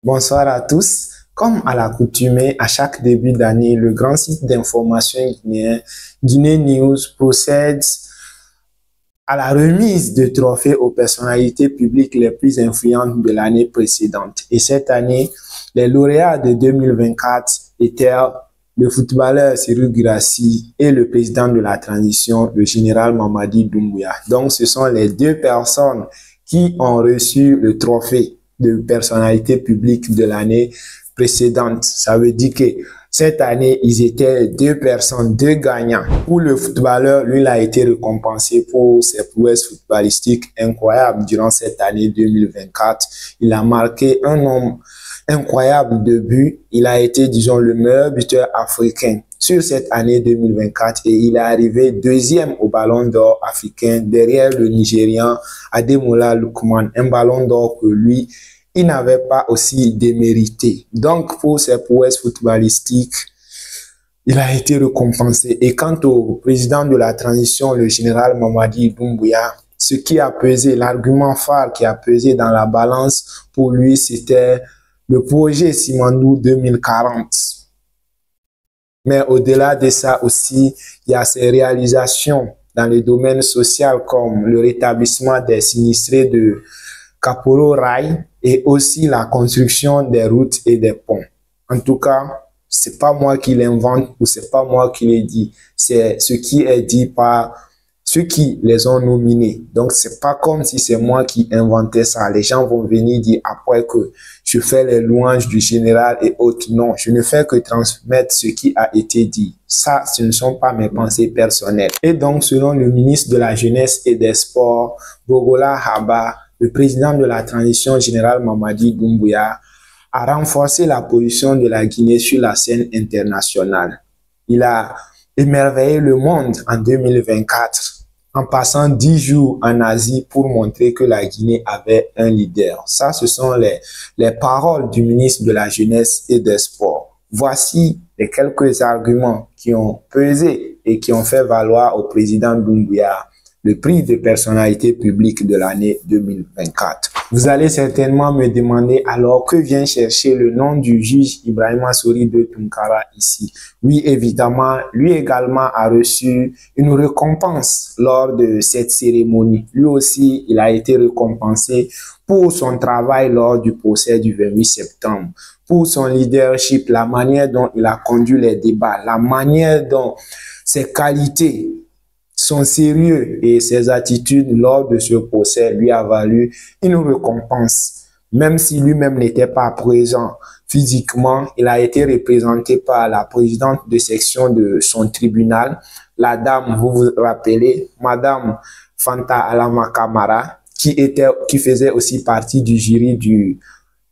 Bonsoir à tous. Comme à l'accoutumée, à chaque début d'année, le grand site d'information guinéen, Guinée News, procède à la remise de trophées aux personnalités publiques les plus influentes de l'année précédente. Et cette année, les lauréats de 2024 étaient le footballeur Serhou Guirassy et le président de la transition, le général Mamadi Doumbouya. Donc, ce sont les deux personnes qui ont reçu le trophée de personnalité publique de l'année précédente. Ça veut dire que cette année, ils étaient deux personnes, deux gagnants. Pour le footballeur, lui, il a été récompensé pour ses prouesses footballistiques incroyables durant cette année 2024. Il a marqué un nombre incroyable de buts. Il a été, disons, le meilleur buteur africain sur cette année 2024 et il est arrivé deuxième au Ballon d'Or africain derrière le Nigérian Ademola Lookman, un Ballon d'Or que lui, il n'avait pas aussi démérité. Donc, pour ses prouesses footballistiques, il a été récompensé. Et quant au président de la transition, le général Mamadi Doumbouya, ce qui a pesé, l'argument phare qui a pesé dans la balance pour lui, c'était le projet Simandou 2040. Mais au-delà de ça aussi, il y a ses réalisations dans le domaine social comme le rétablissement des sinistrés de Kaporo Rai et aussi la construction des routes et des ponts. En tout cas, c'est pas moi qui l'invente ou c'est pas moi qui l'ai dit. C'est ce qui est dit par ceux qui les ont nominés. Donc, c'est pas comme si c'est moi qui inventais ça. Les gens vont venir dire après que je fais les louanges du général et autres. Non, je ne fais que transmettre ce qui a été dit. Ça, ce ne sont pas mes pensées personnelles. Et donc, selon le ministre de la Jeunesse et des Sports, Bogola Haba, le président de la transition générale Mamadi Doumbouya a renforcé la position de la Guinée sur la scène internationale. Il a émerveillé le monde en 2024 en passant 10 jours en Asie pour montrer que la Guinée avait un leader. Ça, ce sont les paroles du ministre de la Jeunesse et des Sports. Voici les quelques arguments qui ont pesé et qui ont fait valoir au président Doumbouya le prix de personnalité publique de l'année 2024. Vous allez certainement me demander alors que vient chercher le nom du juge Ibrahima Sori de Tunkara ici. Oui, évidemment, lui également a reçu une récompense lors de cette cérémonie. Lui aussi, il a été récompensé pour son travail lors du procès du 28 septembre, pour son leadership, la manière dont il a conduit les débats, la manière dont ses qualités, son sérieux et ses attitudes lors de ce procès lui a valu une récompense. Même si lui-même n'était pas présent physiquement, il a été représenté par la présidente de section de son tribunal, la dame, vous vous rappelez, Madame Fanta Alama Kamara, qui faisait aussi partie du jury du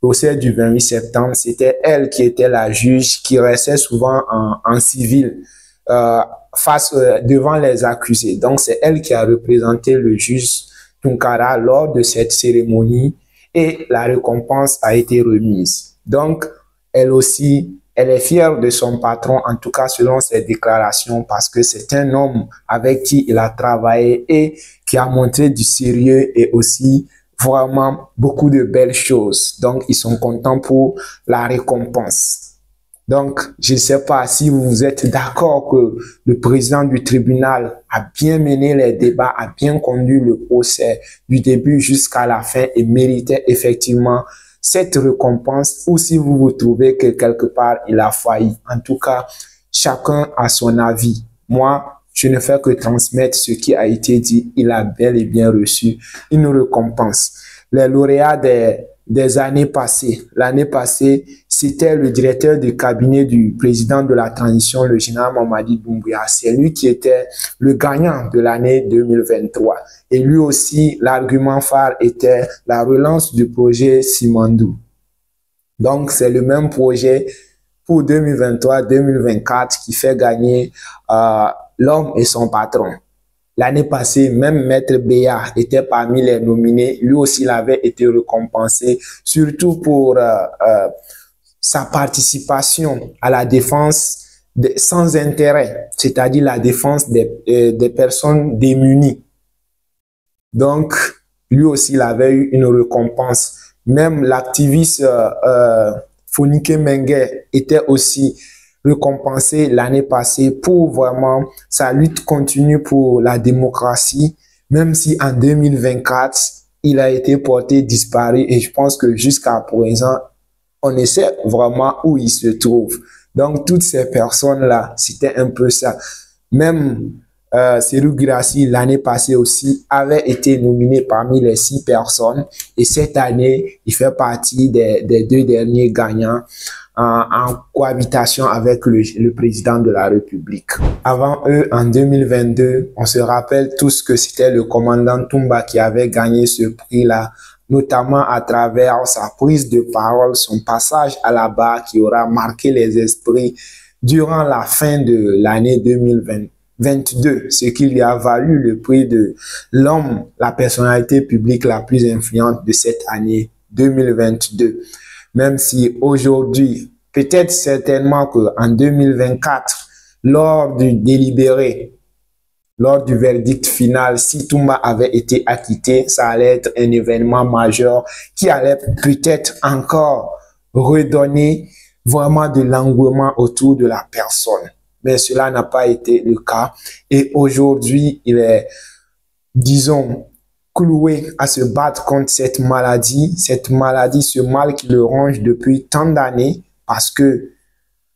procès du 28 septembre. C'était elle qui était la juge qui restait souvent en civil, devant les accusés. Donc, c'est elle qui a représenté le juge Tunkara lors de cette cérémonie et la récompense a été remise. Donc, elle aussi, elle est fière de son patron, en tout cas selon ses déclarations, parce que c'est un homme avec qui il a travaillé et qui a montré du sérieux et aussi vraiment beaucoup de belles choses. Donc, ils sont contents pour la récompense. Donc, je ne sais pas si vous êtes d'accord que le président du tribunal a bien mené les débats, a bien conduit le procès du début jusqu'à la fin et méritait effectivement cette récompense, ou si vous vous trouvez que quelque part il a failli. En tout cas, chacun a son avis. Moi, je ne fais que transmettre ce qui a été dit. Il a bel et bien reçu une récompense. Les lauréats des années passées. L'année passée, c'était le directeur de cabinet du président de la transition, le général Mamadi Doumbouya. C'est lui qui était le gagnant de l'année 2023. Et lui aussi, l'argument phare était la relance du projet Simandou. Donc, c'est le même projet pour 2023-2024 qui fait gagner l'homme et son patron. L'année passée, même Maître Béa était parmi les nominés. Lui aussi, il avait été récompensé, surtout pour sa participation à la défense sans intérêt, c'est-à-dire la défense des personnes démunies. Donc, lui aussi, il avait eu une récompense Même l'activiste Fonike Mengue était aussi récompensé l'année passée pour vraiment sa lutte continue pour la démocratie, même si en 2024, il a été porté disparu et je pense que jusqu'à présent, on ne sait vraiment où il se trouve. Donc, toutes ces personnes-là, c'était un peu ça. Même Serhou Guirassy, l'année passée aussi, avait été nominé parmi les 6 personnes. Et cette année, il fait partie des 2 derniers gagnants en cohabitation avec le président de la République. Avant eux, en 2022, on se rappelle tous que c'était le commandant Toumba qui avait gagné ce prix-là, notamment à travers sa prise de parole, son passage à la barre qui aura marqué les esprits durant la fin de l'année 2022, ce qui lui a valu le prix de l'homme, la personnalité publique la plus influente de cette année 2022. Même si aujourd'hui, peut-être certainement qu'en 2024, lors du délibéré, lors du verdict final, si Toumba avait été acquitté, ça allait être un événement majeur qui allait peut-être encore redonner vraiment de l'engouement autour de la personne. Mais cela n'a pas été le cas. Et aujourd'hui, il est, disons, cloué à se battre contre cette maladie, ce mal qui le ronge depuis tant d'années parce que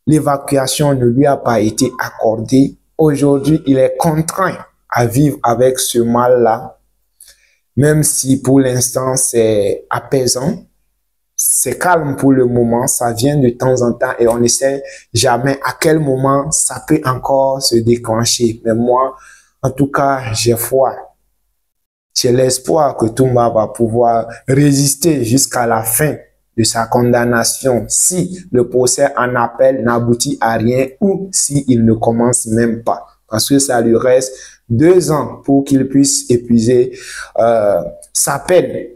l'évacuation ne lui a pas été accordée. Aujourd'hui, il est contraint à vivre avec ce mal-là, même si pour l'instant c'est apaisant, c'est calme pour le moment, ça vient de temps en temps et on ne sait jamais à quel moment ça peut encore se déclencher. Mais moi, en tout cas, j'ai foi. J'ai l'espoir que Toumba va pouvoir résister jusqu'à la fin de sa condamnation si le procès en appel n'aboutit à rien ou s'il ne commence même pas. Parce que ça lui reste 2 ans pour qu'il puisse épuiser sa peine.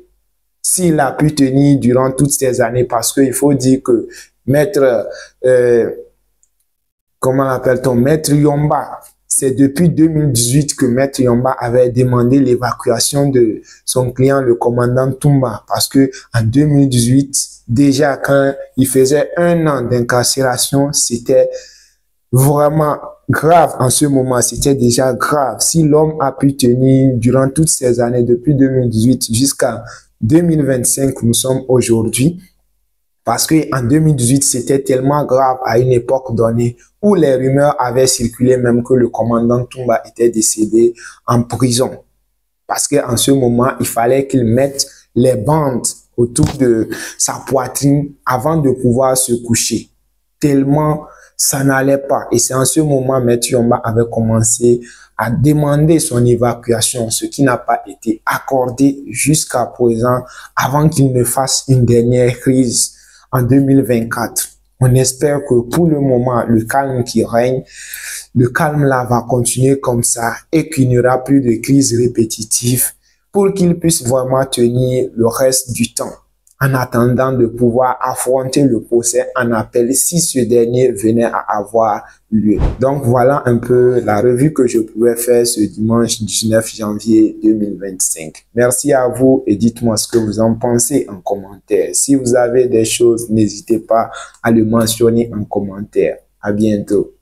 S'il a pu tenir durant toutes ces années, parce qu'il faut dire que maître, comment l'appelle-t-on, maître Yomba, c'est depuis 2018 que maître Yomba avait demandé l'évacuation de son client, le commandant Toumba, parce que en 2018, déjà quand il faisait 1 an d'incarcération, c'était vraiment grave en ce moment, c'était déjà grave. Si l'homme a pu tenir durant toutes ces années, depuis 2018 jusqu'à 2025, nous sommes aujourd'hui, parce qu'en 2018, c'était tellement grave à une époque donnée où les rumeurs avaient circulé même que le commandant Toumba était décédé en prison. Parce qu'en ce moment, il fallait qu'il mette les bandes autour de sa poitrine avant de pouvoir se coucher. Tellement ça n'allait pas. Et c'est en ce moment que Maître Yomba avait commencé à demander son évacuation, ce qui n'a pas été accordé jusqu'à présent avant qu'il ne fasse une dernière crise en 2024. On espère que pour le moment, le calme qui règne, le calme là va continuer comme ça et qu'il n'y aura plus de crises répétitives pour qu'il puisse vraiment tenir le reste du temps en attendant de pouvoir affronter le procès en appel si ce dernier venait à avoir lieu. Donc voilà un peu la revue que je pouvais faire ce dimanche 19 janvier 2025. Merci à vous et dites-moi ce que vous en pensez en commentaire. Si vous avez des choses, n'hésitez pas à le mentionner en commentaire. À bientôt.